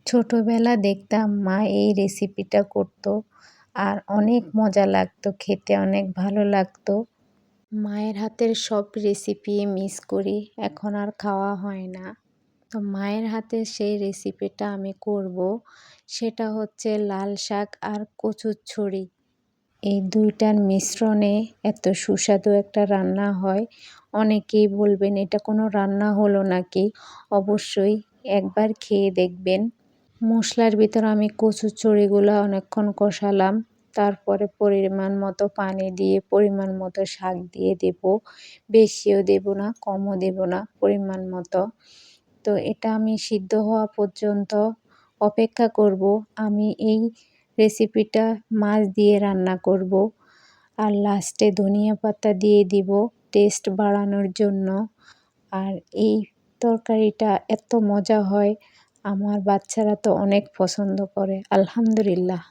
ছোটবেলা দেখতাম মা এই রেসিপিটা করতো আর অনেক মজা লাগতো খেতে, অনেক ভালো লাগতো। মায়ের হাতের সব রেসিপি মিস করি, এখন আর খাওয়া হয় না। তো মায়ের হাতের সেই রেসিপিটা আমি করব, সেটা হচ্ছে লাল শাক আর কচুরছড়ি। এই দুইটার মিশ্রণে এত সুস্বাদু একটা রান্না হয়। অনেকেই বলবেন এটা কোনো রান্না হলো নাকি? অবশ্যই একবার খেয়ে দেখবেন। মশলার ভিতর আমি কচুরছড়িগুলো অনেকক্ষণ কষালাম, তারপরে পরিমাণ মতো পানি দিয়ে পরিমাণ মতো শাক দিয়ে দেব। বেশিও দেব না, কমও দেব না, পরিমাণ মতো। তো এটা আমি সিদ্ধ হওয়া পর্যন্ত অপেক্ষা করব। আমি এই রেসিপিটা মাছ দিয়ে রান্না করব আর লাস্টে ধনিয়া পাতা দিয়ে দিব টেস্ট বাড়ানোর জন্য। আর এই তরকারিটা এত মজা হয়, আমার বাচ্চারা তো অনেক পছন্দ করে। আলহামদুলিল্লাহ।